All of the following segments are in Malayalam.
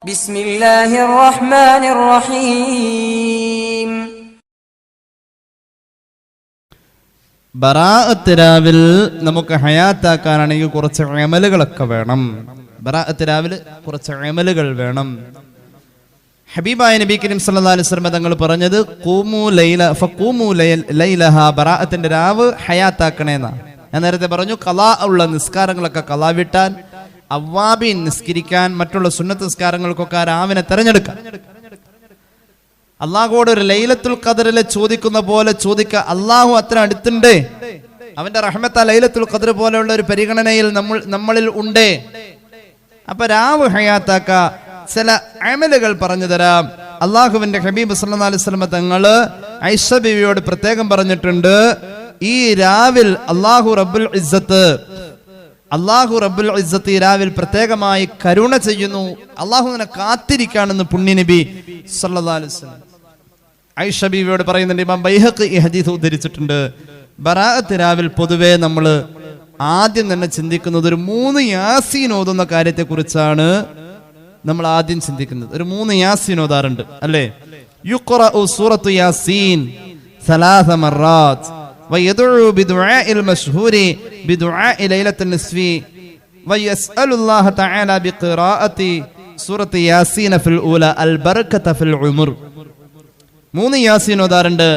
ബിസ്മില്ലാഹിർ റഹ്മാനിർ റഹീം. ബറാഅത്ത് രാവിൽ നമുക്ക് ഹയാത്താക്കാനാണെങ്കിൽ കുറച്ച് അമലുകളൊക്കെ വേണം. ബറാഅത്ത് രാവിൽ കുറച്ച് അമലുകൾ വേണം. ഹബീബായ നബി കരീം സല്ലല്ലാഹു അലൈഹി വസല്ലം തങ്ങൾ പറഞ്ഞത് ഖൂമു ലൈല ഫഖൂമു ലൈലഹ, ബറാഅത്തിന്റെ രാവ് ഹയാത്താക്കണേന്നാ. ഞാൻ നേരത്തെ പറഞ്ഞു ഖളാ ഉള്ള നിസ്കാരങ്ങളൊക്കെ ഖളാ വിട്ടാൻ, അവ്വാബീൻ നിസ്കരിക്കാൻ, മറ്റുള്ള സുന്നത്ത് നിസ്കാരങ്ങൾക്കൊക്കെ രാവിനെ തെരഞ്ഞെടുക്കാം. അള്ളാഹുവോട് ഒരു ലൈലത്തുൽ ഖദറിലെ ചോദിക്കുന്ന പോലെ ചോദിക്കുക. അള്ളാഹു അത്ര അടുത്തുണ്ട്, അവന്റെ റഹ്മത്ത് ലൈലത്തുൽ ഖദർ പോലെയുള്ള ഒരു പരിഗണനയിൽ നമ്മളിൽ ഉണ്ട്. അപ്പൊ രാവ് ഹയാത്താക്ക. ചില അമലുകൾ പറഞ്ഞു തരാം. അള്ളാഹുവിന്റെ ഹബീബ് സല്ലല്ലാഹു അലൈഹി വസല്ലം തങ്ങള് ഐഷ ബീവിയോട് പ്രത്യേകം പറഞ്ഞിട്ടുണ്ട്, ഈ രാവിൽ അള്ളാഹു റബ്ബുൽ ഇസ്സത്ത് ഈ രാവിൽ പ്രത്യേകമായി കരുണ ചെയ്യുന്നു, അള്ളാഹുവിനെ കാത്തിരിക്കാണെന്ന് പുണ്യനബി സല്ലല്ലാഹു അലൈഹി വസല്ലം ഐഷ ബീവിയോട് പറയുന്നുണ്ട്. ഇമാം ബൈഹഖി ഈ ഹദീസ് ഉദ്ധരിച്ചിട്ടുണ്ട്. ബറാഅത്ത് രാവിൽ പൊതുവെ നമ്മൾ ആദ്യം തന്നെ ചിന്തിക്കുന്നത് ഒരു 3 യാസീൻ ഓതുന്ന കാര്യത്തെ കുറിച്ചാണ്. നമ്മൾ ആദ്യം ചിന്തിക്കുന്നത് ഒരു 3 യാസീൻ ഓതാറുണ്ട് അല്ലേ? യുഖറഉ സൂറത്തു യാസീൻ 3 മറات ويدعو بدعاء المشهور بدعاء ليلة النصف ويسأل الله تعالى بقراءة سورة ياسين في الأولى البركة في العمر. 3 യാസീൻ ഓതാറുണ്ട്.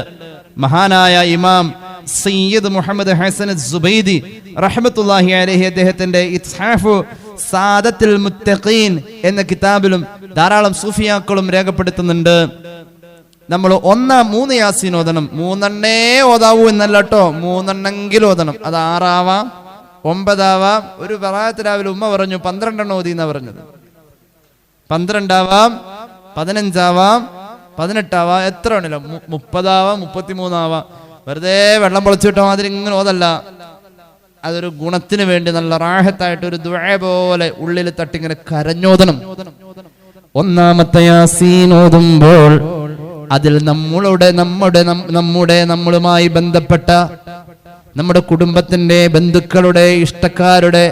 മഹാനായ ഇമാം സയ്യിദ് മുഹമ്മദ് ഹസൻ സുബൈദി റഹ്മത്തുള്ളാഹി അലൈഹി അദ്ദേഹത്തിന്റെ ഇത്ഹാഫു സാദത്തുൽ മുത്തഖീൻ എന്ന കിതാബിലും ധാരാളം സൂഫിയാക്കളും രേഖപ്പെടുത്തുന്നുണ്ട്. നമ്മൾ 3 യാസീൻ ഓതണം. 3 ഓതാവൂ എന്നല്ല കേട്ടോ, 3 ഓതണം. അത് 6 ആവാം, 9 ആവാം. ഒരു ബറാഅത്ത് രാവിലെ ഉമ്മ പറഞ്ഞു 12 ഓതി എന്നാ പറഞ്ഞത്. 12 ആവാം, 15 ആവാം, 18 ആവാം, എത്ര ആണല്ലോ, 30 ആവാം, 33 ആവാം. വെറുതെ വെള്ളം പൊളിച്ചിട്ടോ മാതിരി ഇങ്ങനെ ഓതല്ല. അതൊരു ഗുണത്തിന് വേണ്ടി നല്ല റാഹത്തായിട്ട് ഒരു ദുആ പോലെ ഉള്ളിൽ തട്ടിങ്ങനെ കരഞ്ഞോദനം. 1 യാസീൻ ഓതുമ്പോൾ അതിൽ നമ്മളുമായി ബന്ധപ്പെട്ട നമ്മുടെ കുടുംബത്തിന്റെ, ബന്ധുക്കളുടെ, ഇഷ്ടക്കാരുടെ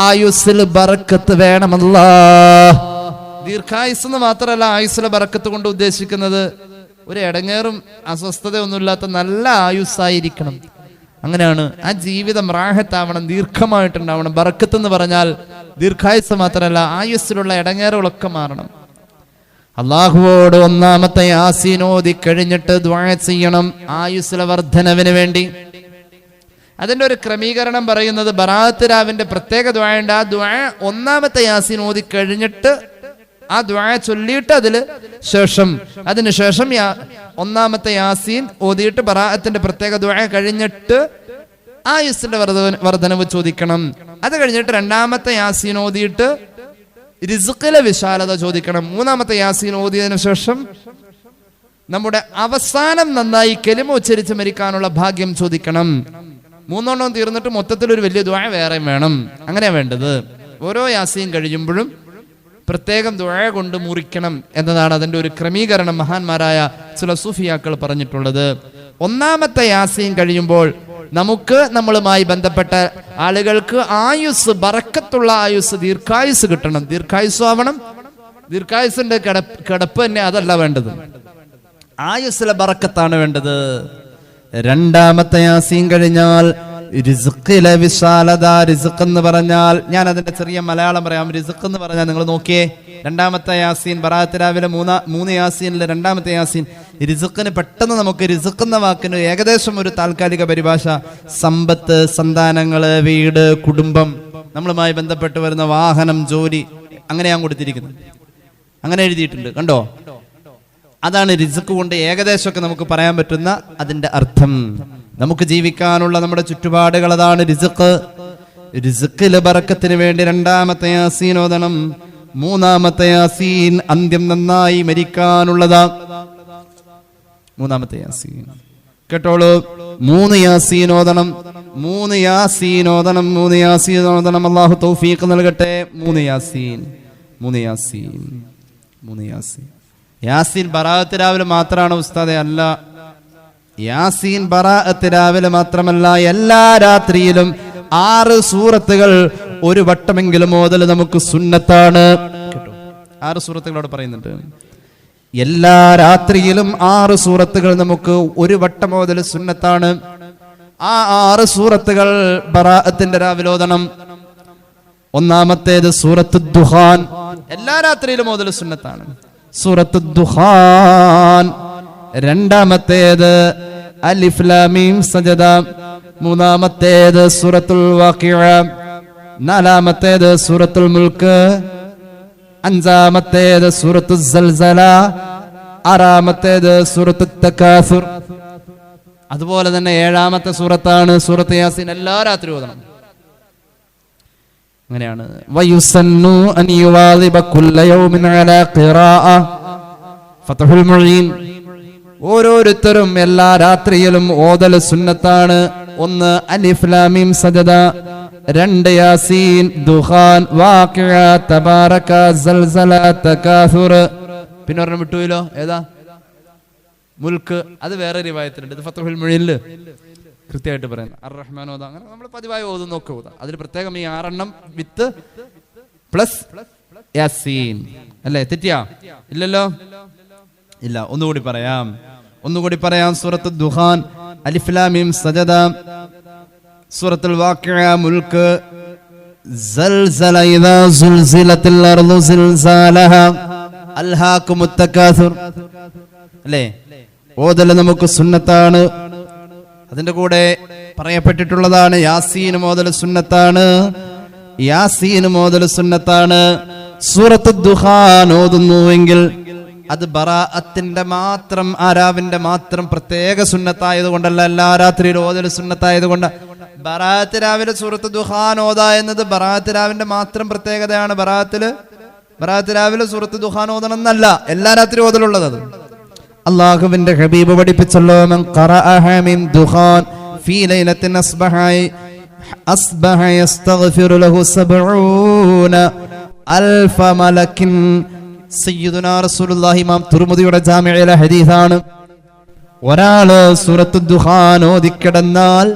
ആയുസ്സിൽ ബറക്കത്ത് വേണമല്ലാ. ദീർഘായുസ് എന്ന് മാത്രമല്ല ആയുസ്സിലെ ബറക്കത്ത് കൊണ്ട് ഉദ്ദേശിക്കുന്നത് ഒരു ഇടങ്ങേറും അസ്വസ്ഥതയൊന്നുമില്ലാത്ത നല്ല ആയുസ്സായിരിക്കണം. അങ്ങനെയാണ് ആ ജീവിതം റാഹത്താവണം, ദീർഘമായിട്ടുണ്ടാവണം. ബറക്കത്ത് എന്ന് പറഞ്ഞാൽ ദീർഘായുസ് മാത്രമല്ല, ആയുസ്സിലുള്ള ഇടങ്ങേറുകളൊക്കെ മാറണം. അള്ളാഹുവോട് 1 യാസീൻ ഓതി കഴിഞ്ഞിട്ട് ദുആ ചെയ്യണം ആയുസ്സിലെ വർധനവിന് വേണ്ടി. അതിന്റെ ഒരു ക്രമീകരണം പറയുന്നത് ബറാഅത്ത് രാവിന്റെ പ്രത്യേക ദുആ ഉണ്ട്. ആ ദുആ 1 യാസീൻ ഓതി കഴിഞ്ഞിട്ട് ആ ദുആ ചൊല്ലിയിട്ട് അതിനുശേഷം 1 യാസീൻ ഓതിയിട്ട് ബറാഅത്തിന്റെ പ്രത്യേക ദുആ കഴിഞ്ഞിട്ട് ആയുസ്സിന്റെ വർധനവ് ചോദിക്കണം. അത് കഴിഞ്ഞിട്ട് 2 യാസീൻ ഓതിയിട്ട് റിസ്ഖിലെ വിശാലത ചോദിക്കണം. 3 യാസീൻ ഓതിയതിനു ശേഷം നമ്മുടെ അവസാനം നന്നായി കലിമ ഉച്ചരിച്ച് മരിക്കാനുള്ള ഭാഗ്യം ചോദിക്കണം. 3 തീർന്നിട്ട് മൊത്തത്തിൽ ഒരു വലിയ ദുആ വേറെ വേണം. അങ്ങനെയാ വേണ്ടത്. ഓരോ യാസീൻ കഴിയുമ്പോഴും പ്രത്യേകം ദുആ കൊണ്ട് മുറിക്കണം എന്നതാണ് അതിന്റെ ഒരു ക്രമീകരണം മഹാന്മാരായ ചില സൂഫിയാക്കൾ പറഞ്ഞിട്ടുള്ളത്. 1 യാസീൻ കഴിയുമ്പോൾ നമുക്ക് നമ്മളുമായി ബന്ധപ്പെട്ട ആളുകൾക്ക് ആയുസ്, ബറക്കത്തുള്ള ആയുസ്, ദീർഘായുസ് കിട്ടണം. ദീർഘായുസ് ആവണം. ദീർഘായുസിന്റെ കിടപ്പ് തന്നെ അതല്ല വേണ്ടത്, ആയുസ്സിലെ ബറക്കത്താണ് വേണ്ടത്. 2 യാസീൻ കഴിഞ്ഞാൽ റിസ്ഖിലെ വിശാലത. റിസ്ഖ് എന്ന് പറഞ്ഞാൽ ഞാൻ അതിന്റെ ചെറിയ മലയാളം പറയാം. റിസ്ഖ് എന്ന് പറഞ്ഞാൽ നിങ്ങൾ നോക്കിയേ, 2 യാസീൻ ബറാഅത്ത് രാവിലെ 3 യാസീനിലെ 2 യാസീൻ റിസ്ഖിന് പെട്ടെന്ന് നമുക്ക് റിസ്ഖ് എന്ന വാക്കിന് ഏകദേശം ഒരു താൽക്കാലിക പരിഭാഷ സമ്പത്ത്, സന്താനങ്ങള്, വീട്, കുടുംബം, നമ്മളുമായി ബന്ധപ്പെട്ട് വരുന്ന വാഹനം, ജോലി, അങ്ങനെയാണ് കൊടുത്തിരിക്കുന്നത്. അങ്ങനെ എഴുതിയിട്ടുണ്ട്, കണ്ടോ? അതാണ് റിസ്ഖ് കൊണ്ട് ഏകദേശമൊക്കെ നമുക്ക് പറയാൻ പറ്റുന്ന അതിന്റെ അർത്ഥം. നമുക്ക് ജീവിക്കാനുള്ള നമ്മുടെ ചുറ്റുപാടുകൾ, അതാണ് റിസ്ഖ്. റിസ്ഖിലെ ബറക്കത്തിന് വേണ്ടി 2 യാസീൻ ഓതണം. 3 യാസീൻ അന്ത്യം നന്നായി മരിക്കാനുള്ളതാ. 3 യാസീൻ കേട്ടോളൂ. 3 യാസീൻ ഓതണം. 3 യാസീൻ ഓതണം. 3 യാസീൻ ഓതണം. അല്ലാഹു തൗഫീഖ് നൽകട്ടെ. 3 യാസീൻ. യാസീൻ ബറാഅത്ത് രാവിലെ മാത്രമാണ് ഉസ്താദെ? അല്ല, യാസീൻ ബറാഅത്ത് രാവിലെ മാത്രമല്ല, എല്ലാ രാത്രിയിലും 6 സൂറത്തുകൾ ഒരു വട്ടമെങ്കിലും ഓതൽ നമുക്ക് സുന്നത്താണ്. 6 സൂറത്തുകളോട് പറയുന്നുണ്ട്. എല്ലാ രാത്രിയിലും 6 സൂറത്തുകൾ നമുക്ക് ഒരു വട്ടം ഓതൽ സുന്നത്താണ്. ആ 6 സൂറത്തുകൾ ബറാഅത്തിന്റെ രാവിലെ ഓതണം. ഒന്നാമത്തേത് സൂറത്തു ദുഹാൻ, എല്ലാ രാത്രിയിലും ഓതൽ സുന്നത്താണ്, സൂറത്തു ദുഹാൻ. രണ്ടാമത്തേത് അലിഫ് ലാം മീം സജദ. മൂന്നാമത്തേത് സൂറത്തുൽ വാഖിഅ. നാലാമത്തേത് സൂറത്തുൽ മുൽക്ക്. അഞ്ചാമത്തേത് സൂറത്തു സൽസല. ആറാമത്തേത് സൂറത്തു തകാസുർ. അതുപോലെ തന്നെ 7ാമത്തെ സൂറത്താണ് സൂറത്ത് യാസീൻ. എല്ലാ രാത്രി ഓതണം. അങ്ങനെയാണ്. വയുസന്നു അൻ യുവാദിബ കുല്ല യൗമിൻ അലാ ഖിറാഅ. ഫത്ഹുൽ മുഈൻ. ഓരോരുത്തരും എല്ലാ രാത്രിയിലും ഓതൽ സുന്നത്താണ്. 1 അലിഫ് ലാം മീം സജദ, 2 യാസീൻ, ദുഹാൻ, വാഖിഅ, തബാറക, സൽസല, തകാസുർ. പിന്നെ ഒരെണ്ണം വിട്ടുപോയല്ലോ, ഏതാ? മുൽക്ക്. അത് വേറെ റിവായത്തിലുണ്ട്. ഇത് ഫത്ഹുൽ മുഈനില് കൃത്യമായിട്ട് പറയുന്നത്. അർ റഹ്മാൻ ഓതാ. അങ്ങനെ നമ്മൾ പതിവായി ഓതുന്നൊക്കെ ഓതാം. അതിൽ പ്രത്യേകം ഈ 6 വിത്ത് പ്ലസ് യാസീൻ അല്ലേ? തെറ്റിയാ? ഇല്ലല്ലോ, ഇല്ല. ഒന്നുകൂടി പറയാം. സൂറത്തു ദുഹാൻ, അലിഫ് ലാം മീം സജദ, സൂറത്തുൽ വാഖിഅ, മുൽക്ക്, സൽസല, ഇദാ സുൽസിലത്തിൽ അർളു സിൽസാലഹ, അൽഹാകുമുത് തകാസുർ അല്ലേ? ഓതൽ നമുക്ക് സുന്നത്താണ്. അതിന്റെ കൂടെ പറയപ്പെട്ടിട്ടുള്ളതാണ് യാസീൻ മോദൽ സുന്നത്താണ്. സൂറത്തു ദുഹാൻ ഓതുന്നുവെങ്കിൽ അത് ബറാഅത്തിന്റെ മാത്രം, ആരാവിന്റെ മാത്രം പ്രത്യേക സുന്നത്തായത് കൊണ്ടല്ല, എല്ലാ രാത്രിയിലും ഓതൽ സുന്നത്തായത് കൊണ്ട്. ബറാഅത്ത് രാവിലെ സൂറത്തു ദുഹാൻ ഓതാ എന്നത് ബറാഅത്ത് രാവിന്റെ മാത്രം പ്രത്യേകതയാണ്. ബറാഅത്ത് രാവിലെ സൂറത്തു ദുഹാൻ ഓതണം എന്നല്ല, എല്ലാ രാത്രി ഓതലുള്ളത്. അത് അല്ലാഹുവിന്റെ ഹബീബ് പഠിപ്പിച്ചല്ലോ, മൻ ഖറഅഹ മിൻ ദുഹാൻ ഫീ ലൈലത്തിൻ അസ്ബഹ യസ്തഗ്ഫിറു ലഹു 70 അൽഫ മലക്കിൻ. സയ്യിദുനാ റസൂലുള്ളാഹി ഇമാം തുർമുദിയുടെ ജാമിഇലെ ഹദീസാണ്. ഒരാള് സൂറത്തു ദുഹാൻ ഓതിക്കിടന്നാൽ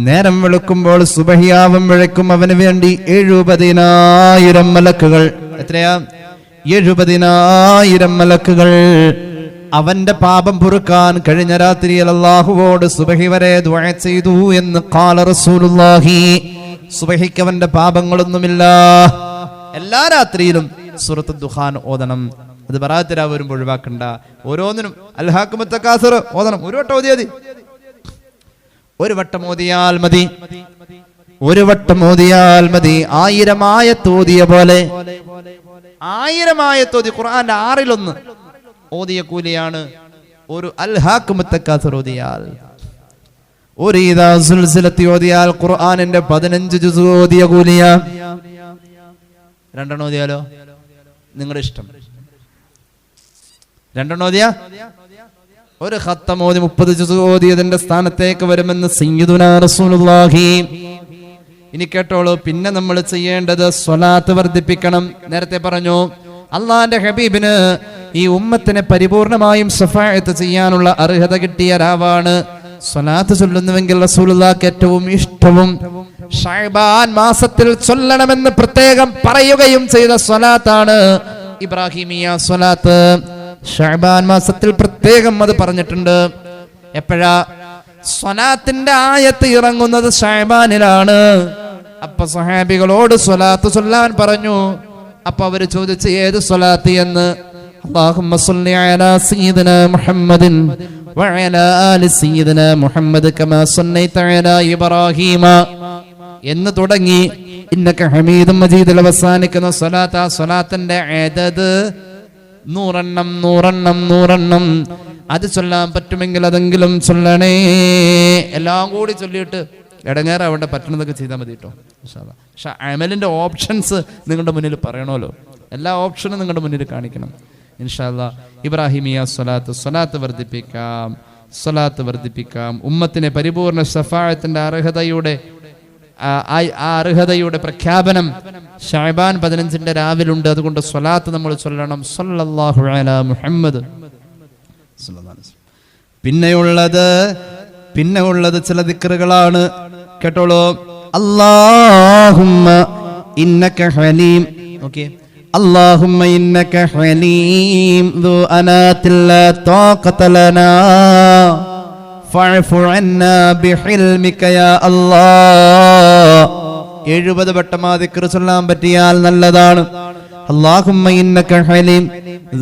നേരം വെളുക്കുമ്പോൾ സുബഹിയാവും വിളക്കും അവന് വേണ്ടി 70,000 മലക്കുകൾ. എത്രയാ? 70,000 മലക്കുകൾ അവന്റെ പാപം പൊറുക്കാൻ കഴിഞ്ഞ രാത്രിയിൽ അല്ലാഹുവോട് സുബഹി വരെ ദുആ ചെയ്തു എന്ന് ഖാല റസൂലുള്ളാഹി. സുബഹിക്ക് അവന്റെ പാപങ്ങളൊന്നുമില്ല. എല്ലാ രാത്രിയിലും സൂറത്തു ദുഹാൻ ഓതണം. അത് ബറാഅത്ത് രാവ് വരുമ്പോൾ ഒഴിവാക്കണ്ട. ഓരോന്നിനും അൽഹാകുമുത് തകാസുർ ഓതണം. ഒരു വട്ടം ഓതിയാൽ മതി. ഒരു വട്ടം ഓതിയാൽ മതി. 1000 ആയത്ത് ഓതിയ പോലെ, 1000 ആയത്ത് ഓതി ഖുർആന്റെ 1/6 ഓതിയ കൂലിയാണ് ഒരു അൽഹാകുമുത് തകാസുർ ഓതിയാൽ. ഒരു ഇദാ സുൽസിലത്തി ഓതിയാൽ ഖുർആനിന്റെ 15 ജുസ് ഓതിയ കൂലിയ. 2 ഓതിയാലോ? നിങ്ങളുടെ ഇഷ്ടം. 2 ഓതിയ ഒരു ഖത്തം ഓതി 30 ജുസ് ഓതിയതിന്റെ സ്ഥാനത്തേക്ക് വരുമെന്ന് സയ്യിദുനാ റസൂലുള്ളാഹി. ഇനി കേട്ടോളൂ, പിന്നെ നമ്മൾ ചെയ്യേണ്ടത് സ്വലാത്ത് വർദ്ധിപ്പിക്കണം. നേരത്തെ പറഞ്ഞു അള്ളാന്റെ ഹബീബിന് ഈ ഉമ്മത്തിനെ പരിപൂർണമായും ശഫാഅത്ത് ചെയ്യാനുള്ള അർഹത കിട്ടിയ രാവാണ്. സ്വലാത്ത് ചൊല്ലുന്നുവെങ്കിൽ റസൂലുള്ളാഹിക്ക് ഏറ്റവും ഇഷ്ടവും ശഅബാൻ മാസത്തിൽ ചൊല്ലണമെന്ന് പ്രത്യേകം പറയുകയും ചെയ്ത സ്വലാത്താണ് ഇബ്രാഹിമിയ സ്വലാത്ത്. ശഅബാൻ മാസത്തിൽ പ്രത്യേകം അത് പറഞ്ഞിട്ടുണ്ട്. എപ്പോഴാ? സ്വലാത്തിന്റെ ആയത്ത് ഇറങ്ങുന്നത് ശഅബാനിലാണ്. അപ്പൊ സഹാബികളോട് സ്വലാത്ത് ചൊല്ലാൻ പറഞ്ഞു. അപ്പൊ അവര് ചോദിച്ചു ഏത് സ്വലാത്ത് എന്ന്. അല്ലാഹുമ്മ സ്വല്ലി അലാ സയ്യിദിനാ മുഹമ്മദിൻ വഅലാ ആലി സയ്യിദിനാ മുഹമ്മദ് കമാ സ്വല്ലൈത അലാ ഇബ്രാഹീമ എന്ന് തുടങ്ങി ഇന്നക ഹമീദും മജീദ് അവസാനിക്കുന്ന സ്വലാത്ത്. ആ സ്വലാത്തിന്റെ അദദ് 100 അത് ചൊല്ലാൻ പറ്റുമെങ്കിൽ അതെങ്കിലും ചൊല്ലണേ. എല്ലാം കൂടി ചൊല്ലിയിട്ട് ഇടങ്ങേറാവേണ്ട, പറ്റുന്നതൊക്കെ ചെയ്താൽ മതി കേട്ടോ. പക്ഷെ അമലിന്റെ ഓപ്ഷൻസ് നിങ്ങളുടെ മുന്നിൽ പറയണമല്ലോ. എല്ലാ ഓപ്ഷനും നിങ്ങളുടെ മുന്നിൽ കാണിക്കണം. ഇൻഷാ അല്ലാഹ് ഇബ്രാഹിമിയ സ്വലാത്ത് വർദ്ധിപ്പിക്കാം. ഉമ്മത്തിനെ പരിപൂർണ ശഫാഅത്തിന്റെ അർഹതയുടെ പ്രഖ്യാപനം ശഅബാൻ 15 രാവിലുണ്ട്. അതുകൊണ്ട് സ്വലാത്ത് നമ്മൾ ചൊല്ലണം. സല്ലല്ലാഹു അലാ മുഹമ്മദ്. പിന്നെയുള്ളത് ചില ദിക്റുകളാണ്. കേട്ടോളൂ. അല്ലാഹുമ്മ ഇന്നക ഹലീം. ഓക്കേ, اللهم إنك حليم ذو أنات لا طاقة لنا فاعف عنا بحلمك يا الله. 70 വട്ടം ആ ദിക്ർ ചൊല്ലാൻ പറ്റിയാൽ നല്ലതാണ്. اللهم إنك حليم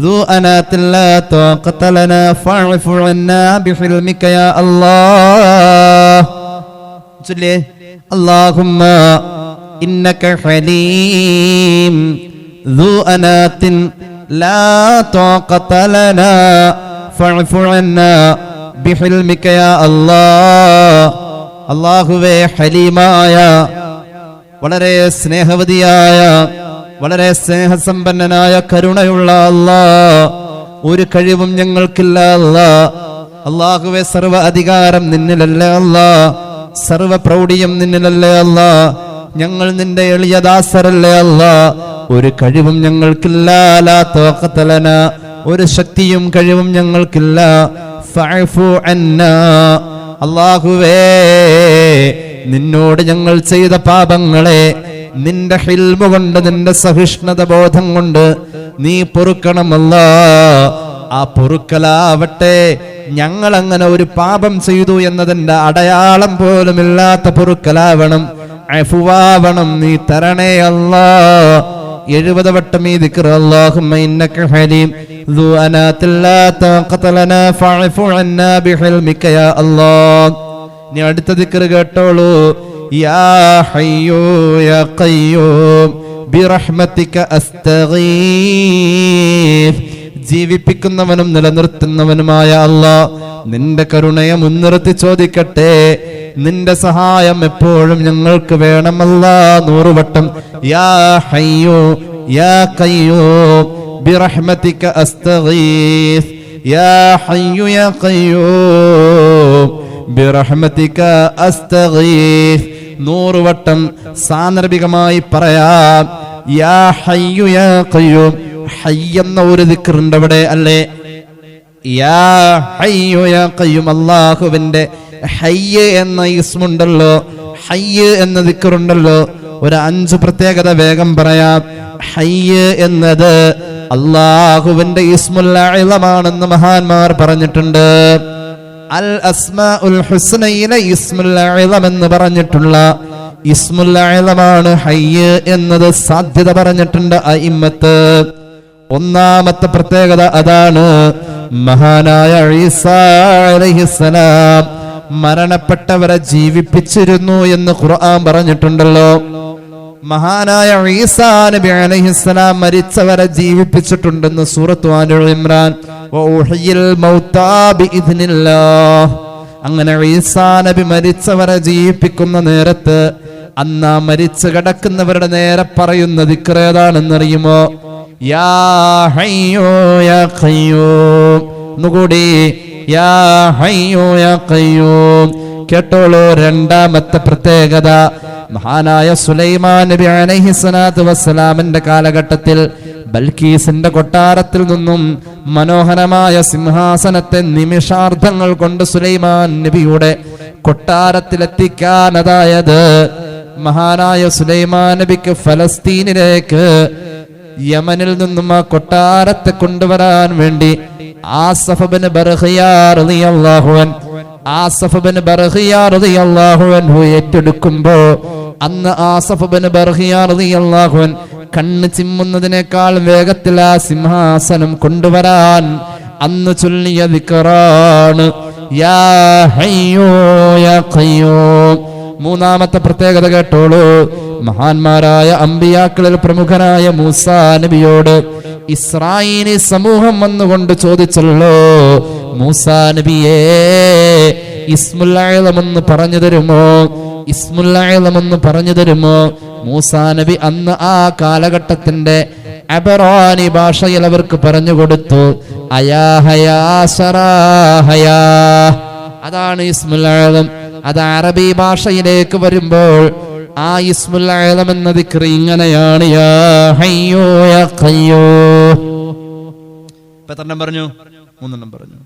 ذو أنات لا طاقة لنا فاعف عنا بحلمك يا الله. ചൊല്ലിയേ اللهم إنك حليم ذو أنات لا طاقة لنا فاعف عنا بحلمك يا الله. അല്ലാഹുവേ, ഹലീമായ, വളരെ സ്നേഹവതിയായ, വളരെ സ്നേഹസമ്പന്നനായ, കരുണയുള്ള അല്ലാഹ്, ഒരു കഴിവും ഞങ്ങൾക്കില്ല അല്ലാഹ്. അല്ലാഹുവേ, സർവ്വ അധികാരം നിന്നിലല്ലേ അല്ലാഹ്, സർവ്വ പ്രൗഢിയും നിന്നിലല്ലേ അല്ലാഹ്. ഞങ്ങൾ നിന്റെ എളിയ ദാസരല്ലേ അല്ലാഹ്, ഒരു കഴിവും ഞങ്ങൾക്കില്ല. ലാ തഖത ലനാ, ഒരു ശക്തിയും കഴിവും ഞങ്ങൾക്കില്ല. ഫഅഫു അന്നാ, അല്ലാഹുവേ, നിന്നോട് ഞങ്ങൾ ചെയ്ത പാപങ്ങളെ നിന്റെ ഹിൽമ കൊണ്ട്, നിന്റെ സഹിഷ്ണുത ബോധം കൊണ്ട് നീ പൊറുക്കണമല്ലാ. ആ പൊറുക്കലാവട്ടെ ഞങ്ങൾ അങ്ങനെ ഒരു പാപം ചെയ്തു എന്നതിന്റെ അടയാളം പോലുമില്ലാത്ത പൊറുക്കലാവണം, അഫുവാവണം, നീ തരണേ അല്ലാ. 70 വട്ടം ഈ ദിക്ർ. അല്ലാഹുമ്മ ഇന്നക ഹലീം ذو أنات لا طاقة لنا فاعف عنا بحلمك يا الله. ഇനി അടുത്ത ദിക്ർ കേട്ടോളൂ. യാ ഹയ്യൂ യാ ഖയ്യൂം ബിറഹ്മതിക അസ്തഗീസ്. ജീവിപ്പിക്കുന്നവനും നിലനിർത്തുന്നവനുമായ അല്ലാഹ്, നിന്റെ കരുണയെ മുൻനിർത്തി ചോദിക്കട്ടെ, നിന്റെ സഹായം എപ്പോഴും ഞങ്ങൾക്ക് വേണമല്ലാ. 100 വട്ടം യാ ഹയ്യൂ യാ ഖയ്യൂം ബിറഹ്മതിക അസ്തഗീസ്. യാ ഹയ്യൂ യാ ഖയ്യൂം ബിറഹ്മതിക അസ്തഗീസ്. 100 വട്ടം സാന്ദർഭികമായി പറയാം. യാ ഹയ്യു യാ ഖയ്യൂം. ഹയ്യ് എന്ന ഒരു ദിക്റുണ്ട് അവിടെ അല്ലേ? യാ ഹയ്യു യാ ഖയ്യൂം, അല്ലാഹുവിന്റെ ഹയ്യ് എന്ന ഇസ്മുണ്ടല്ലോ, ഹയ്യ് എന്ന ദിക്റുണ്ടല്ലോ. ഒരു 5 പ്രത്യേകത വേഗം പറയാം. ഹയ്യ് എന്നത് അല്ലാഹുവിന്റെ ഇസ്മുൽ അഅ്ലമാണെന്ന് മഹാന്മാർ പറഞ്ഞിട്ടുണ്ട്. അൽ അസ്മാഉൽ ഹുസ്നയിലെ ഇസ്മുൽ അഅ്ലം എന്ന് പറഞ്ഞിട്ടുള്ള ഇസ്മുൽ അഅ്ലമാണ് ഹയ്യ് എന്നത് സാധ്യത പറഞ്ഞിട്ടുണ്ട് അഇമ്മത്ത്. ഒന്നാമത്തെ പ്രത്യേകത അതാണ്. മഹാനായ ഈസാ അലൈഹിസ്സലാം മരണപ്പെട്ടവരെ ജീവിപ്പിച്ചിരുന്നു എന്ന് ഖുർആൻ പറഞ്ഞിട്ടുണ്ടല്ലോ. മഹാനായ ഈസാ നബി അലൈഹിസ്സലാം മരിച്ചവരെ ജീവിപ്പിച്ചിട്ടുണ്ടെന്ന് സൂറത്ത് ആൽ ഇംറാൻ. വഉഹിയിൽ മൗതാ ബിഇദ്നില്ലാഹ്. അങ്ങനെ ഈസാ നബി മരിച്ചവരെ ജീവിപ്പിക്കുന്ന നേരത്ത് അന്ന് മരിച്ചു കിടക്കുന്നവരുടെ നേരെ പറയുന്ന ദിക്ർ ഏതാണെന്നറിയുമോ? യാ ഹയ്യൂ യാ ഖയ്യൂം. ഒന്നുകൂടി, യാ ഹയ്യൂ യാ ഖയ്യൂം. കേട്ടോളൂ. രണ്ടാമത്തെ പ്രത്യേകത, മഹാനായ സുലൈമാൻ നബി അലൈഹിസ്സലാത്തു വസ്സലാമിന്റെ കാലഘട്ടത്തിൽ ബൽക്കീസിന്റെ കൊട്ടാരത്തിൽ നിന്നും മനോഹരമായ സിംഹാസനത്തെ നിമിഷാർദ്ധങ്ങൾ കൊണ്ട് സുലൈമാൻ നബിയുടെ കൊട്ടാരത്തിലെത്തിക്കാൻ, അതായത് മഹാനായ സുലൈമാൻ നബിക്ക് ഫലസ്തീനിലേക്ക് യമനിൽ നിന്നും ആ കൊട്ടാരത്തെ കൊണ്ടുവരാൻ വേണ്ടി ആസഫ് ഇബ്നു ബർഖിയാ റളിയല്ലാഹു അൻഹു ഏറ്റെടുക്കുമ്പോ അന്ന് ആസഫ് ഇബ്നു ബർഖിയാ റളിയല്ലാഹു അൻഹു കണ്ണ് ചിമ്മുന്നതിനേക്കാൾ വേഗത്തിൽ ആ സിംഹാസനം കൊണ്ടുവരാൻ അന്ന് ചൊല്ലിയ ദിക്റാണ് യാ ഹയ്യൂ യാ ഖയ്യൂം. മൂന്നാമത്തെ പ്രത്യേകത കേട്ടോളൂ. മഹാന്മാരായ അമ്പിയാക്കളിൽ പ്രമുഖനായ മൂസാ നബിയോട് ഇസ്രായേലി സമൂഹം വന്നുകൊണ്ട് ചോദിച്ചല്ലോ, മൂസാ നബിയേ, ഇസ്മുൽ അഅ്ലം എന്ന് പറഞ്ഞു തരുമോ? ഇസ്മുൽ അഅ്ലം എന്ന് പറഞ്ഞു തരുമോ? മൂസാ നബി അന്ന് ആ കാലഘട്ടത്തിന്റെ അബറാനി ഭാഷയിൽ അവർക്ക് പറഞ്ഞു കൊടുത്തു. അതാണ് ഇസ്മുൽ അഅ്ലം. അത് അറബി ഭാഷയിലേക്ക് വരുമ്പോൾ ആ ഇസ്മുൽ അഅ്ലം എന്ന ദിക്ർ ഇങ്ങനെയാണ്, യാ ഹയ്യൂ യാ ഖയ്യൂം. എത്രണ്ണം പറഞ്ഞു? 3 പറഞ്ഞു.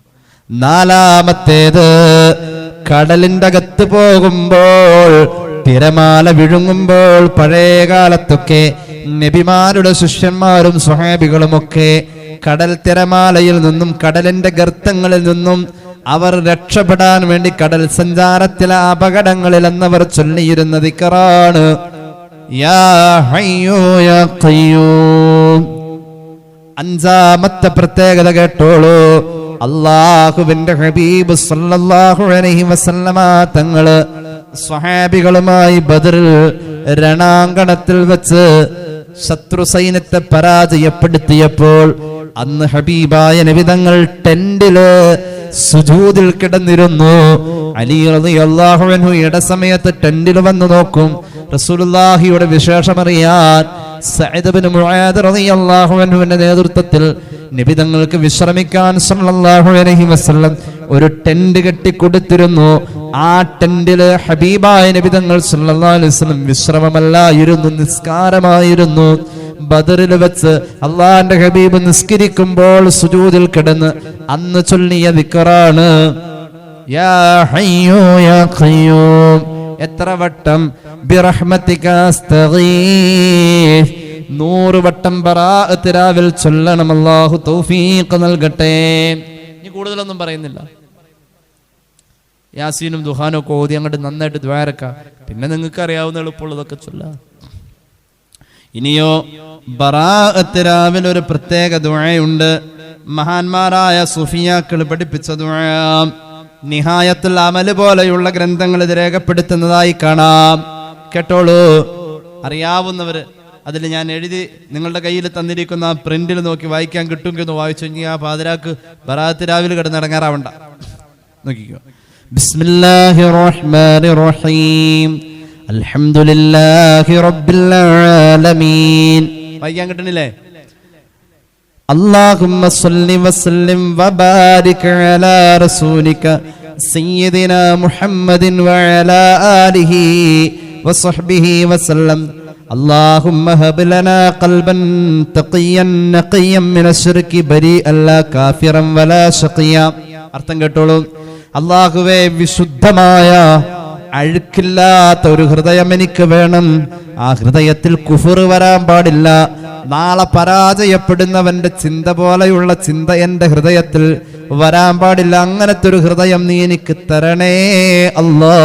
നാലാമത്തേത്, കടലിന്റെ അകത്ത് പോകുമ്പോൾ, തിരമാല വിഴുങ്ങുമ്പോൾ, പഴയ കാലത്തൊക്കെ നബിമാരുടെ ശിഷ്യന്മാരും സ്വഹാബികളുമൊക്കെ കടൽ തിരമാലയിൽ നിന്നും കടലിന്റെ ഗർത്തങ്ങളിൽ നിന്നും അവർ രക്ഷപ്പെടാൻ വേണ്ടി കടൽ സഞ്ചാരത്തിലെ അപകടങ്ങളിൽ എന്നവർ ചൊല്ലിയിരുന്ന ദിക്റാണ് യാ ഹയ്യൂ യാ ഖയ്യൂം. അഞ്ചാമത്തെ പ്രത്യേകത കേട്ടോളൂ. അല്ലാഹുവിന്റെ ഹബീബ് സല്ലല്ലാഹു അലൈഹി വസല്ലമ തങ്ങള് സ്വഹാബികളുമായി ബദറിൽ രണാങ്കണത്തിൽ വെച്ച് ശത്രു സൈന്യത്തെ പരാജയപ്പെടുത്തിയപ്പോൾ അന്ന് ഹബീബായ നബി തങ്ങൾ ടെന്റില് സുജൂദിൽ കിടന്നിരുന്നു. അലി റളിയല്ലാഹു അൻഹു ഇടസമയത്ത് ടെന്റിൽ വന്നു നോക്കും. റസൂലുള്ളാഹിയുടെ വിശേഷമറിയാൻ സഅദ് ഇബ്നു മുആദ് റളിയല്ലാഹു അൻഹുവിന്റെ നേതൃത്വത്തിൽ നബി തങ്ങൾക്ക് വിശ്രമിക്കാൻ സല്ലല്ലാഹു അലൈഹി വസല്ലം ഒരു ടെന്റ് കെട്ടി കൊടുത്തിരുന്നു. ആ ടെന്റില് ഹബീബായ നബി തങ്ങൾ സല്ലല്ലാഹു അലൈഹി വസല്ലം വിശ്രമമല്ലായിരുന്നു, നിസ്കാരമായിരുന്നു. ബദറിൽ വെച്ച് അള്ളാന്റെ ഹബീബ് നിസ്കരിക്കുമ്പോൾ സുജൂദിൽ കിടന്ന് അന്ന് ചൊല്ലിയ ദിക്റാണ് യാ ഹയ്യൂ യാ ഖയ്യൂം. എത്ര വട്ടം? ബിറഹ്മതിക അസ്തഗീസ്. 100 വട്ടം ബറാഅത്ത് രാവിൽ ചൊല്ലണം. അല്ലാഹു തൗഫീഖ് നൽകട്ടെ. ഇനി കൂടുതലൊന്നും പറയുന്നില്ല. യാസീനും ദുഹാനും ഒക്കെ ഓതി അങ്ങോട്ട് നന്നായിട്ട് ദ്വാരക്ക. പിന്നെ നിങ്ങൾക്ക് അറിയാവുന്ന എളുപ്പമുള്ളതൊക്കെ ചൊല്ലാം. ഇനിയോ ബറാഅത്ത് രാവിൽ ഒരു പ്രത്യേക ദുആയുണ്ട്. മഹാന്മാരായ സുഫിയാക്കൾ പഠിപ്പിച്ച ദുആ. നിഹായത്തുൽ അമൽ പോലെയുള്ള ഗ്രന്ഥങ്ങൾ ഇത് രേഖപ്പെടുത്തുന്നതായി കാണാം. കേട്ടോളൂ. അറിയാവുന്നവര് അതിൽ ഞാൻ എഴുതി നിങ്ങളുടെ കയ്യിൽ തന്നിരിക്കുന്ന ആ പ്രിന്റിൽ നോക്കി വായിക്കാൻ കിട്ടുമെന്ന് വായിച്ചു. ഇനി ആ പാതിരാക്ക് ബറാഅത്ത് രാവിലെ കിടന്നിടങ്ങാറാവണ്ട. നോക്കിക്കോ. ബിസ്മില്ലാഹിർ റഹ്മാനിർ റഹീം അൽഹംദുലില്ലാഹി റബ്ബിൽ ആലമീൻ. വായിക്കാൻ കിട്ടണില്ലേ? അല്ലാഹുമ്മ സ്വല്ലി വസല്ലിം വബാരിക് അലാ റസൂലിക സയ്യിദിനാ മുഹമ്മദിൻ വഅലാ ആലിഹി വസ്വഹ്ബിഹി വസല്ലം. اللهم هب لنا قلبا تقيا نقيا من الشرك بريئا لا كافرا ولا شقيا. അർത്ഥം കേട്ടോളൂ. അല്ലാഹുവേ, വിശുദ്ധമായ അഴുക്കില്ലാത്ത ഒരു ഹൃദയം എനിക്ക് വേണം. ആ ഹൃദയത്തിൽ കുഫർ വരാൻ പാടില്ല. നാളെ പരാജയപ്പെടുന്നവന്റെ ചിന്ത പോലെയുള്ള ചിന്ത എന്റെ ഹൃദയത്തിൽ വരാൻ പാടില്ല. അങ്ങനത്തെ ഒരു ഹൃദയം നീ എനിക്ക് തരണേ അല്ലാ.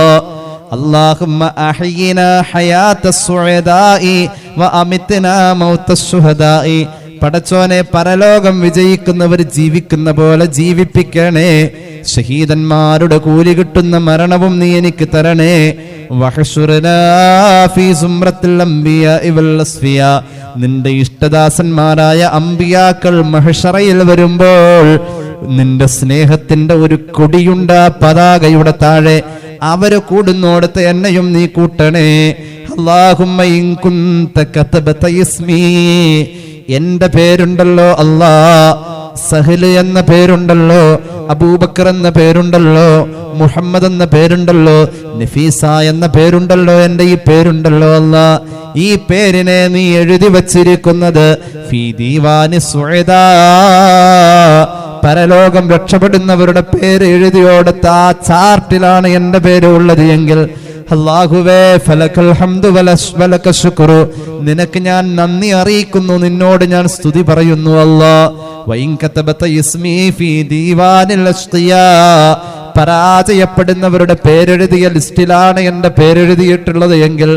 اللهم أحينا حياة السعداء وأمتنا موت الشهداء. പടച്ചോനെ, പരലോകം വിജയിക്കുന്നവർ ജീവിക്കുന്ന പോലെ ജീവിപ്പിക്കണേ. ഷഹീദന്മാരുടെ കൂലി കിട്ടുന്ന മരണവും നീ എനിക്ക് തരണേ. വഹ്ശുർനാ ഫീ സുംറത്തിൽ അംബിയാഇ വൽ അസ്ഫിയാ. നിന്റെ ഇഷ്ടദാസന്മാരായ അംബിയാക്കൾ മഹ്ശറയിൽ വരുമ്പോൾ നിന്റെ സ്നേഹത്തിന്റെ ഒരു കൊടിയുണ്ട് ആ പതാകയുടെ താഴെ. അവര് കൂടുന്നോടത്ത് എന്നെയും നീ കൂട്ടണേ. അല്ലാഹുമ്മ ഇൻ കുൻത കതബത ഇസ്മി. എന്റെ പേരുണ്ടല്ലോ അല്ലാ, സഹല് എന്ന പേരുണ്ടല്ലോ, അബൂബക്കർ എന്ന പേരുണ്ടല്ലോ, മുഹമ്മദ് എന്ന പേരുണ്ടല്ലോ, നഫീസ എന്ന പേരുണ്ടല്ലോ, എന്റെ ഈ പേരുണ്ടല്ലോ അല്ലാ. ഈ പേരിനെ നീ എഴുതി വച്ചിരിക്കുന്നത് ഫീ ദീവാനി സുഅദാ. പരലോകം രക്ഷപ്പെടുന്നവരുടെ പേര് എഴുതിയോടത്ത് ആ ചാർട്ടിലാണ് എന്റെ പേര് ഉള്ളത് എങ്കിൽ അല്ലാഹുവേ ഫലകൽ ഹംദു വലക ശുക്രു. നിനക്ക് ഞാൻ നന്ദി അറിയിക്കുന്നു, നിന്നോട് ഞാൻ സ്തുതി പറയുന്നു അല്ലാ. വഇൻ കതബത ഇസ്മി ഫീ ദീവാനിൽ അഷ്ഖിയാ. പരാജയപ്പെടുന്നവരുടെ പേരെഴുതിയ ലിസ്റ്റിലാണ് എന്റെ പേരെഴുതിയിട്ടുള്ളത് എങ്കിൽ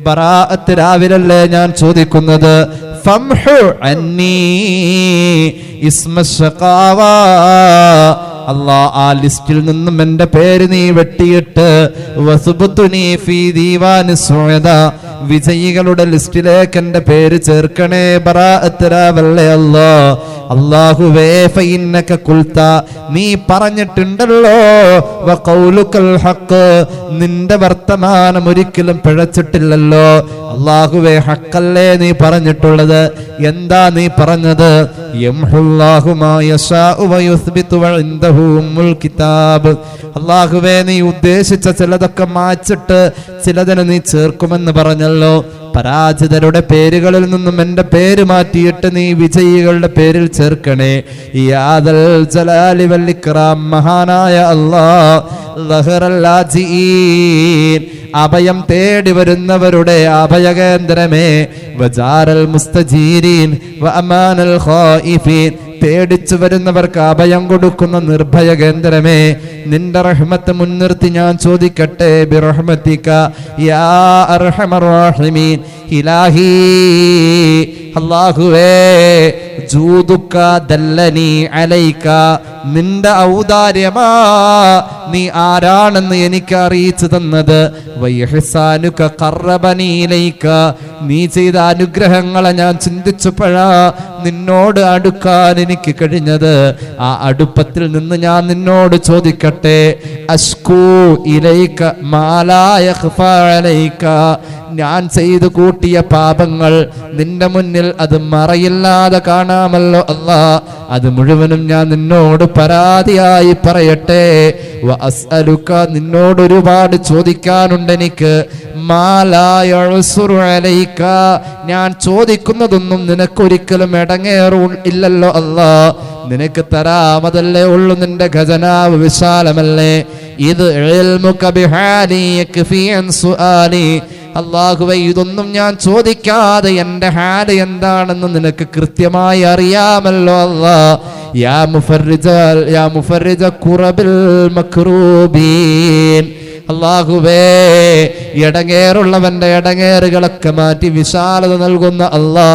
ബറാഅത്ത് രാവിലല്ലേ ഞാൻ ചോദിക്കുന്നത് ഫംഹു അന്നീ ഇസ്മ ശഖാവാ. അല്ലാ, ആ ലിസ്റ്റിൽ നിന്നും എന്റെ പേര് നീ വെട്ടിയിട്ട് വസുബ്തുനി ഫീ ദീവാനി സുഅദാ. വിജയികളുടെ ലിസ്റ്റിലേക്ക് എന്റെ പേര് ചേർക്കണേ ബറാഅത്ത് രാവല്ലേ അല്ലാ. അല്ലാഹുവേ ഫഇന്നക ഖുൽത. നീ പറഞ്ഞിട്ടുണ്ടല്ലോ വഖൗലുകൽ ഹഖ്. നിന്റെ വർത്തമാനം ഒരിക്കലും പിഴച്ചിട്ടില്ലല്ലോ. അല്ലാഹുവേ, ഹഖല്ലേ നീ പറഞ്ഞിട്ടുള്ളത്. എന്താ നീ പറഞ്ഞത്? യംഹുല്ലാഹു മാ യശാഉ വയുസ്ബിതു വഇൻദഹു ഉമ്മുൽ കിതാബ്. അല്ലാഹുവേ, നീ ഉദ്ദേശിച്ച ചിലതൊക്കെ മാച്ചിട്ട് ചിലതിനെ നീ ചേർക്കുമെന്ന് പറഞ്ഞല്ലോ. പരാജിതരുടെ പേരുകളിൽ നിന്നും എൻ്റെ പേര് മാറ്റിയിട്ട് നീ വിജയികളുടെ പേരിൽ ചേർക്കണേ. യാദൽ ജലാലി വൽ ഇക്റാം, മഹാനായ അല്ലാഹ്, അഭയം തേടി വരുന്നവരുടെ അഭയകേന്ദ്രമേ, വജാറൽ മുസ്തജീരീൻ വഅമാനൽ ഖായിഫീൻ, പേടിച്ചു വരുന്നവർക്ക് അഭയം കൊടുക്കുന്ന നിർഭയ കേന്ദ്രമേ, നിന്റെ റഹ്മത്ത് മുൻനിർത്തി ഞാൻ ചോദിക്കട്ടെ. ബിറഹ്മതിക യാ അർഹമർ റഹീമീൻ. ഇലാഹി, അല്ലാഹുവേ, ജൂദുക ദല്ലനി അലൈക, നിന്റെ ഔദാര്യമാ നീ ആരാണെന്ന് എനിക്ക് അറിയിച്ചു തന്നത്. വയഹ്സാനുക ഖറബനി ഇലൈക, നീ ചെയ്ത അനുഗ്രഹങ്ങളെ ഞാൻ ചിന്തിച്ചപ്പോഴാ നിന്നോട് അടുക്കാൻ എനിക്ക് കഴിഞ്ഞത്. ആ അടുപ്പത്തിൽ നിന്ന് ഞാൻ നിന്നോട് ചോദിക്കട്ടെ. അഷ്കൂ ഇലൈക മാലാ യഖ്ഫാ അലൈക, ഞാൻ ചെയ്തു കൂട്ടിയ പാപങ്ങൾ നിന്റെ മുന്നിൽ അത് മറയില്ലാതെ കാണാമല്ലോ അല്ലാ, അത് മുഴുവനും ഞാൻ നിന്നോട് പരാതിയായി പറയട്ടെ. വഅസ്അലുക, നിന്നോട് ഒരുപാട് ചോദിക്കാനുണ്ട് എനിക്ക്. മാലാ യഉസ്റു അലൈക, ഞാൻ ചോദിക്കുന്നതൊന്നും നിനക്കൊരിക്കലും ഇടങ്ങേറു ഇല്ലല്ലോ അല്ലാ, നിനക്ക് തരാമതല്ലേ ഉള്ളു, നിന്റെ ഖജനാവ് വിശാലമല്ലേ. ഇത് ഇൽമുക ബിഹാലി യക്ഫി അൻ സുആലി, അല്ലാഹുവേ, ഇതൊന്നും ഞാൻ ചോദിക്കാതെ എൻ്റെ ഹാല് എന്താണെന്ന് നിനക്ക് കൃത്യമായി അറിയാമല്ലോ അല്ലാ. യാ മുഫർരിജ ഖുറബിൽ മക്റൂബീൻ, അല്ലാഹുവേ, ഇടങ്ങേറുള്ളവന്റെ ഇടങ്ങേറുകളൊക്കെ മാറ്റി വിശാലത നൽകുന്ന അല്ലാ.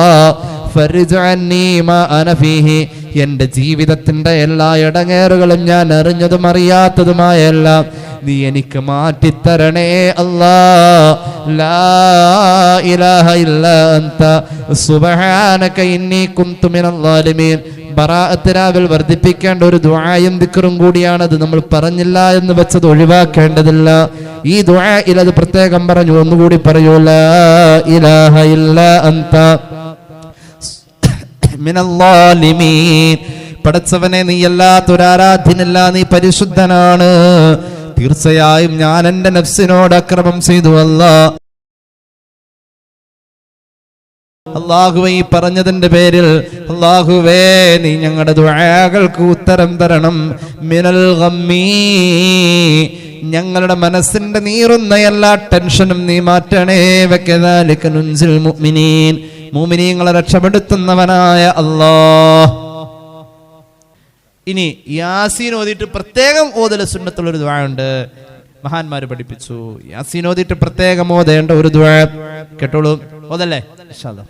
ഫർജ് അന്നീ മാ അന ഫീഹി, എൻ്റെ ജീവിതത്തിന്റെ എല്ലാ ഇടങ്ങേറുകളും ഞാൻ അറിഞ്ഞതും അറിയാത്തതുമായ എല്ലാം നീ എനിക്ക് മാറ്റിത്തരണേ അല്ലാ. ലാ ഇലാഹ ഇല്ലാ അൻത സുബ്ഹാനക ഇന്നി കുന്തു മിനൽ ളാലിമീൻ. ബറാഅത്ത് രാവിൽ വർദ്ധിപ്പിക്കേണ്ട ഒരു ദുആയും ദിക്റും കൂടിയാണത്. നമ്മൾ പറഞ്ഞില്ല എന്ന് വെച്ചത് ഒഴിവാക്കേണ്ടതില്ല. ഈ ദുആയിൽ അത് പ്രത്യേകം പറഞ്ഞു. ഒന്നുകൂടി പറയൂ. ലാ ഇലാഹ ഇല്ലാ അൻത മിനൽ ളാലിമീൻ. പടച്ചവനെ, നീ അല്ലാത്തൊരാരാധ്യനല്ല, നീ പരിശുദ്ധനാണ്. തീർച്ചയായും ഞാൻ എൻ്റെ നഫ്സിനോട് അക്രമം ചെയ്തു അല്ലാ. അല്ലാഹുവേ, ഈ പറഞ്ഞതിന്റെ പേരിൽ അല്ലാഹുവേ, നീ ഞങ്ങളുടെ ദുആകൾക്ക് ഉത്തരം തരണം. മിനൽ ഗമ്മീ, ഞങ്ങളുടെ മനസ്സിന്റെ നീറുന്ന എല്ലാ ടെൻഷനും നീ മാറ്റണേ. വകദാലിക നുൻസിൽ മുഅ്മിനീൻ, മുഅ്മിനീങ്ങളെ രക്ഷപ്പെടുത്തുന്നവനായ അല്ലാഹ്. ഇനി യാസീൻ ഓതിയിട്ട് പ്രത്യേകം ഓതൽ സുന്നത്തുള്ളൊരു ദുആ ഉണ്ട്, മഹാന്മാര് പഠിപ്പിച്ചു. യാസീൻ ഓതിയിട്ട് പ്രത്യേകം ഓതേണ്ട ഒരു ദുആ കേട്ടോളൂ. ഓതല്ലേ ഇൻഷാ അല്ലാഹ്.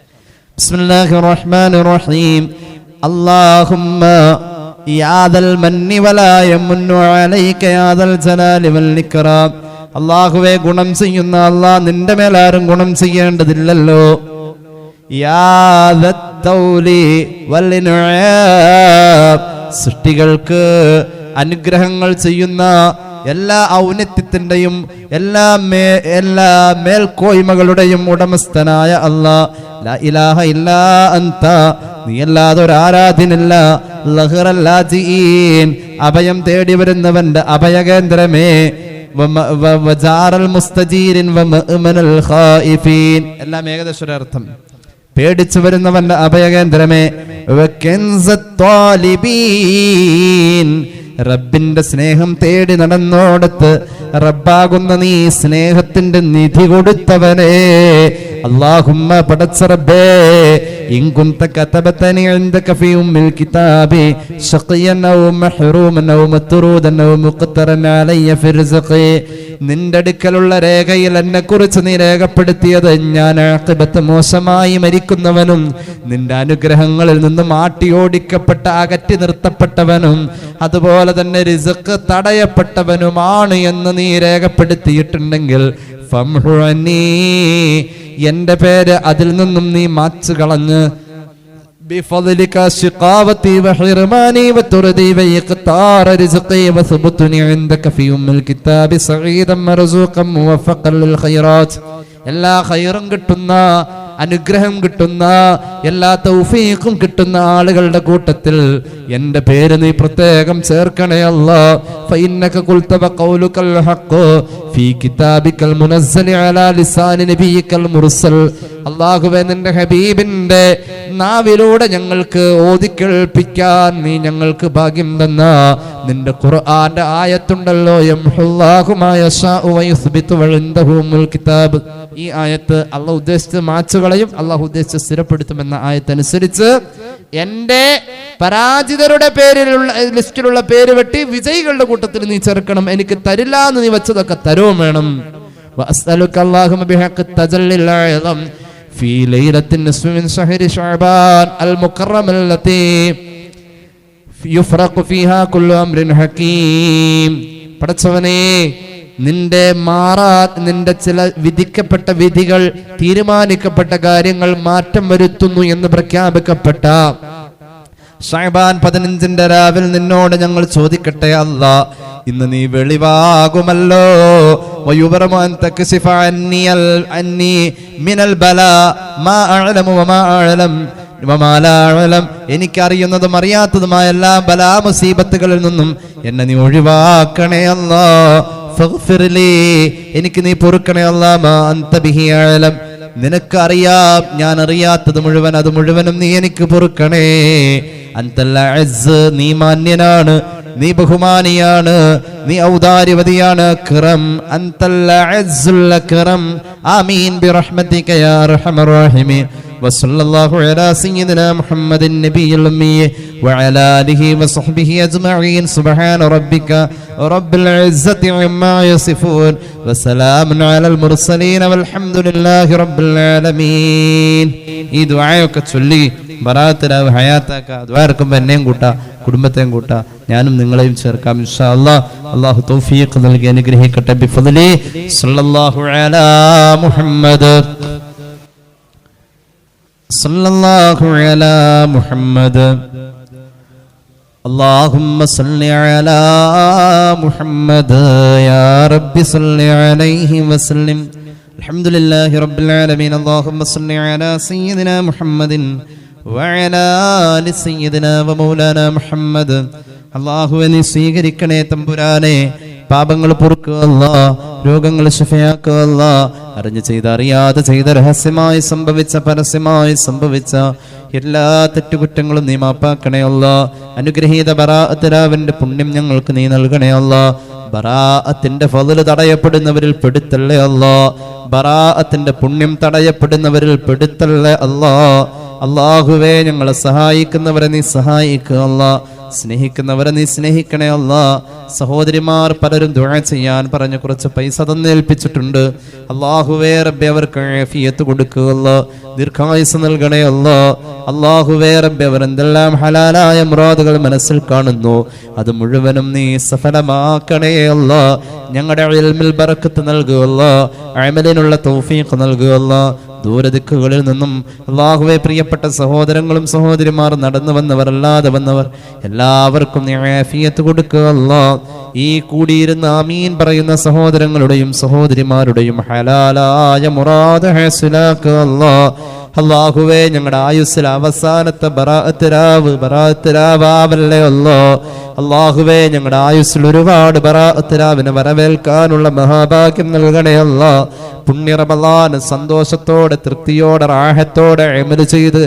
ബിസ്മില്ലാഹിർ റഹ്മാനിർ റഹീം. അല്ലാഹുമ്മ യാദൽ മന്നി വലാ യമുന്നു അലൈക യാദൽ ജലാലി വൽ ഇക്റാം. അല്ലാഹുവേ, ഗുണം ചെയ്യുന്ന അല്ലാഹ്, നിന്റെ മേൽ ആരും ഗുണം ചെയ്യേണ്ടതില്ലല്ലോ. യാദൽ തൗലി വൽ ഇൻആം, സൃഷ്ടികൾക്ക് അനുഗ്രഹങ്ങൾ ചെയ്യുന്ന എല്ലാ ഔന്നത്യത്തിന്റെയും എല്ലാ മേൽക്കോയ്മകളുടെയും ഉടമസ്ഥനായ അല്ലാഹ്. ലാ ഇലാഹ ഇല്ലാ അൻത, നീയല്ലാതെ ഒരു ആരാധ്യനില്ല. ലഹ്റൽ ലാജിഈൻ, അഭയം തേടി വരുന്നവന്റെ അഭയകേന്ദ്രമേ. വജാറൽ മുസ്തജീരിൻ വമഅ്മനൽ ഖായിഫീൻ, എല്ലാം ഏകദേശം അർത്ഥം. പേടിച്ചു വരുന്നവന്റെ അഭയകേന്ദ്രമേ. റബ്ബിന്റെ സ്നേഹം തേടി നടന്നോടത്ത് റബ്ബാകുന്ന നീ സ്നേഹത്തിന്റെ നിധി കൊടുത്തവനെ. അല്ലാഹുമ്മ, പടച്ച റബ്ബേ, ഇൻ കുൻത കതബതനി ഇൻദക ഫീ ഉമ്മിൽ കിതാബി ശഖിയൻ ഔ മഹ്റൂമൻ ഔ മത്റൂദൻ ഔ മുഖ്തറൻ അലയ്യ ഫി റിസ്ഖി, നിന്റെ അടുക്കലുള്ള രേഖയിൽ എന്നെ കുറിച്ച് നീ രേഖപ്പെടുത്തിയത് ഞാൻ ആഖിബത്ത് മോശമായി മരിക്കുന്നവനും നിന്റെ അനുഗ്രഹങ്ങളിൽ നിന്നും ആട്ടിയോടിക്കപ്പെട്ട അകറ്റി നിർത്തപ്പെട്ടവനും അതുപോലെ തന്നെ റിസ്ഖ് തടയപ്പെട്ടവനുമാണ് എന്ന് നീ രേഖപ്പെടുത്തിയിട്ടുണ്ടെങ്കിൽ ഫംഹുഅനി, എന്റെ പേര് അതിൽ നിന്നും നീ മാച്ചു കളഞ്ഞ് بفضلك شقاوتي وحرماني وتردي وإقطار رزقي وثبتني عندك في أم الكتاب سعيدا مرزوقا موفقا للخيرات. എല്ലാ ഖൈറും കിട്ടുന്ന, അനുഗ്രഹം കിട്ടുന്ന, എല്ലാ തൗഫീഖും കിട്ടുന്ന ആളുകളുടെ കൂട്ടത്തിൽ എൻ്റെ പേര് നീ പ്രത്യേകം ചേർക്കണേ അല്ലാഹ്. ഫഇന്നക ഖുൽത വഖൗലുകൽ ഹഖ് ഫീ കിതാബികൽ മുനസ്സലി അലാ ലിസാനി നബിയികൽ മുർസൽ. അല്ലാഹുവേ നിന്റെ ഹബീബിന്റെ നാവിലൂടെ ഞങ്ങൾക്ക് ഓതിക്കേൾപ്പിക്കാൻ നീ ഞങ്ങൾക്ക് ഭാഗ്യം തന്ന നിന്റെ ഖുർആന്റെ ആയത്തുണ്ടല്ലോ, യംഹുല്ലാഹു മാ യശാഉ വയുസ്ബിതു വഇൻദഹുൽ കിതാബ്. ഈ ആയത്ത് അള്ളാഹു ഉദ്ദേശിച്ച് മാച്ചുകളയും അള്ളാഹു ഉദ്ദേശിച്ച് സ്ഥിരപ്പെടുത്തുമെന്ന ആയത്തനുസരിച്ച് എന്റെ പരാജിതരുടെ പേരിലുള്ള ലിസ്റ്റിലുള്ള പേര് വെട്ടി വിജയികളുടെ കൂട്ടത്തിൽ നീ ചേർക്കണം. എനിക്ക് തരില്ല എന്ന് നീ വെച്ചതൊക്കെ തരുവും വേണം. വഅസ്അലുക അല്ലാഹുമ്മ ബിഹഖ് തജല്ലിൽ അഅ്ലം ഫീ ലൈലത്തിൻ നിസ്ഫി മിൻ ശഹരി ശഅബാൻ അൽ മുകറമ അല്ലതി യുഫ്റഖു ഫീഹാ കുല്ലു അംരിൻ ഹകീം. പടച്ചവനേ, നിന്റെ ചില വിധിക്കപ്പെട്ട വിധികൾ, തീരുമാനിക്കപ്പെട്ട കാര്യങ്ങൾ മാറ്റം വരുത്തുന്നു എന്ന് പ്രഖ്യാപിക്കപ്പെട്ട ശഅബാൻ 15 രാവിൽ നിന്നോട് ഞങ്ങൾ ചോദിക്കട്ടെ അല്ലാ, ഇന്ന് നീ വെളിവാകുമല്ലോ. എനിക്കറിയുന്നതും അറിയാത്തതുമായ എല്ലാ ബലാ മുസീബത്തുകളിൽ നിന്നും എന്നെ നീ ഒഴിവാക്കണേ അല്ലാ. ഫഗ്ഫിർലി, എനിക്ക് നീ പൊറുക്കണേ അല്ലാ. മാ അൻത ബിഹി അഅലം, നിനക്കറിയാം, ഞാൻ അറിയാത്തത് മുഴുവൻ അത് മുഴുവനും നീ എനിക്ക് പൊറുക്കണേ. അൻതൽ അഅസ്, നീ മാന്യനാണ്, നീ ബഹുമാനിയാണ്, നീ ഔദാര്യവതിയാണ്. അക്രം, അൻതൽ അഅസുൽ അക്രം. ആമീൻ ബിറഹ്മതിക യാ അർഹമർ റഹീമീൻ. വസല്ലല്ലാഹു അലാ സയ്യിദിനാ മുഹമ്മദിൻ നബിയിൽ ഉമ്മി വഅലാ ആലിഹി വസഹ്ബിഹി അജ്മഈൻ. സുബ്ഹാന റബ്ബിക റബ്ബിൽ ഇസ്സതി അമ്മാ യസിഫൂൻ വസലാമുൻ അലൽ മുർസലീൻ വൽഹംദുലില്ലാഹി റബ്ബിൽ ആലമീൻ. ഈ ദുആയൊക്കെ ചൊല്ലി ബറാഅത്തിലാവ് ഹയാത്താക്ക. ദുആർക്കുമ്പോൾ എന്നെയും കൂട്ടാ, കുടുംബത്തെയും കൂട്ടാ, ഞാനും നിങ്ങളെയും ചേർക്കാം ഇൻഷാ അല്ലാഹ്. അല്ലാഹു തൗഫീഖ് നൽകി അനുഗ്രഹിക്കട്ടെ. ബിഫദ്ലി സല്ലല്ലാഹു അലാ മുഹമ്മദ് സല്ലല്ലാഹു അലാ മുഹമ്മദ്. اللهم صل على محمد يا رب صل عليه وسلم. الحمد لله رب العالمين. اللهم صل على سيدنا محمد وعلى آل سيدنا ومولانا محمد. അല്ലാഹുവേ, നീ സ്വീകരിക്കണേ തമ്പുരാനെ. പാപങ്ങൾ പൊറുക്കുക അല്ലാ, രോഗങ്ങൾ ശിഫയാക്കുക അല്ലാ. അറിഞ്ഞു ചെയ്ത അറിയാതെ ചെയ്ത, രഹസ്യമായി സംഭവിച്ച പരസ്യമായി സംഭവിച്ച എല്ലാ തെറ്റുകുറ്റങ്ങളും നീ മാപ്പാക്കണേ അല്ലാ. അനുഗ്രഹീത ബറാഅത്ത് രാവിന്റെ പുണ്യം ഞങ്ങൾക്ക് നീ നൽകണേ അല്ലാ. ബറാഅത്തിന്റെ ഫള് തടയപ്പെടുന്നവരിൽ പെടുത്തല്ലേ അല്ലാ. ബറാഅത്തിന്റെ പുണ്യം തടയപ്പെടുന്നവരിൽ പെടുത്തല്ലേ അല്ലാ. അല്ലാഹുവേ, ഞങ്ങളെ സഹായിക്കുന്നവരെ നീ സഹായിക്കുക അല്ലാ, സ്നേഹിക്കുന്നവരെ നീ സ്നേഹിക്കണേ അല്ലാ. സഹോദരിമാർ പലരും ദുആ ചെയ്യാൻ പറഞ്ഞ് കുറച്ച് പൈസ തന്നേൽപ്പിച്ചിട്ടുണ്ട്. അല്ലാഹുവേ റബ്ബേ, അവർക്ക് ആഫിയത്ത് കൊടുക്കുക അല്ലാ, ദീർഘായുസ് നൽകണേ അല്ലാ. അല്ലാഹുവേ റബ്ബേ, അവർ എന്തെല്ലാം ഹലാലായ മുറാദുകൾ മനസ്സിൽ കാണുന്നു അത് മുഴുവനും നീ സഫലമാക്കണേ അല്ലാ. ഞങ്ങളുടെ ഇൽമിൽ ബറക്കത്ത് നൽകുക അല്ലാ, അമലിനുള്ള തൗഫീഖ് നൽകുക അല്ലാ. ദൂരദിക്കുകളിൽ നിന്നും അല്ലാഹുവേ, പ്രിയപ്പെട്ട സഹോദരങ്ങളും സഹോദരിമാർ, നടന്നു വന്നവർ അല്ലാതെ വന്നവർ എല്ലാവർക്കും നീ ആഫിയത്ത് കൊടുക്കുക അല്ലാ. ഈ കൂടിയിരുന്ന ആമീൻ പറയുന്ന സഹോദരങ്ങളുടെയും സഹോദരിമാരുടെയും ഹലാലായ മുറാദ് ഹാസിലാക്കുക അല്ലാ. അല്ലാഹുവേ, ഞങ്ങളുടെ ആയുസ്സിൽ അവസാനത്തെ ബറാഅത്ത് രാവാവല്ലേ അല്ലാ. അല്ലാഹുവേ, ഞങ്ങളുടെ ആയുസ്സിൽ ഒരുപാട് ബറാഅത്ത് രാവിനെ വരവേൽക്കാനുള്ള മഹാഭാഗ്യം നൽകണേ അല്ലാ. പുണ്യ റമളാൻ സന്തോഷത്തോടെ, തൃപ്തിയോടെ, റാഹത്തോടെ അമൽ ചെയ്ത്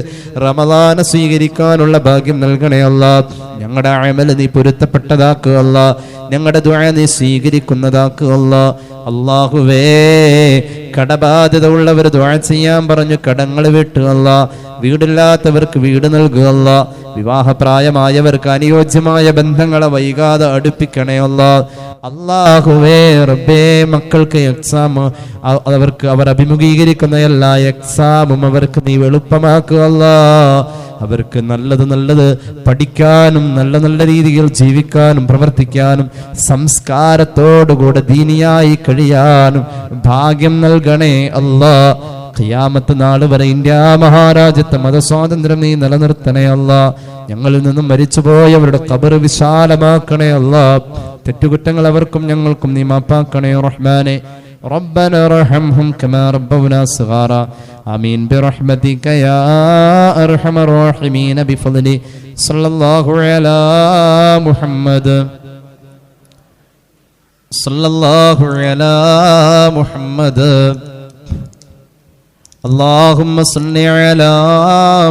റമളാൻ സ്വീകരിക്കാനുള്ള ഭാഗ്യം നൽകണേ അല്ലാ. ഞങ്ങളുടെ അമൽ നീ പൊരുത്തപ്പെട്ടതാക്കുക അല്ലാ. ഞങ്ങളുടെ ദുആ നീ സ്വീകരിക്കുന്നതാക്കുക അല്ലാ. അല്ലാഹുവേ, കടബാധ്യത ഉള്ളവർ ദുആ ചെയ്യാൻ പറഞ്ഞു കടങ്ങൾ വിട്ടു അല്ലാ. വീടില്ലാത്തവർക്ക് വീട് നൽകുക അല്ലാ. വിവാഹപ്രായമായവർക്ക് അനുയോജ്യമായ ബന്ധങ്ങളെ വൈകാതെ അടുപ്പിക്കണേ അല്ലാ. അല്ലാഹുവേ റബ്ബേ, മക്കൾക്ക് എക്സാം അവർ അഭിമുഖീകരിക്കുന്ന എല്ലാ എക്സാമും അവർക്ക് നീ എളുപ്പമാക്കുക അല്ലാ. അവർക്ക് നല്ലത് പഠിക്കാനും നല്ല രീതിയിൽ ജീവിക്കാനും പ്രവർത്തിക്കാനും സംസ്കാരത്തോടുകൂടെ ദീനിയായി കഴിയാനും ഭാഗ്യം നൽകണേ അല്ലാ. ഖിയാമത്ത് നാൾ വരെ ഇന്ത്യ മഹാരാജ്യത്തെ മതസ്വാതന്ത്ര്യം നീ നിലനിർത്തണേ അല്ലാ. ഞങ്ങളിൽ നിന്നും മരിച്ചുപോയവരുടെ ഖബർ വിശാലമാക്കണേ അല്ലാ. തെറ്റുകുറ്റങ്ങൾ അവർക്കും ഞങ്ങൾക്കും നീ മാപ്പാക്കണേ റഹ്മാനെ. ربنا ارحمهم كما ربونا صغارا آمين برحمتك يا أرحم الراحمين بفضل صلى الله على محمد صلى الله على محمد اللهم صل على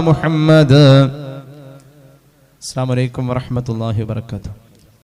محمد. السلام عليكم ورحمة الله وبركاته.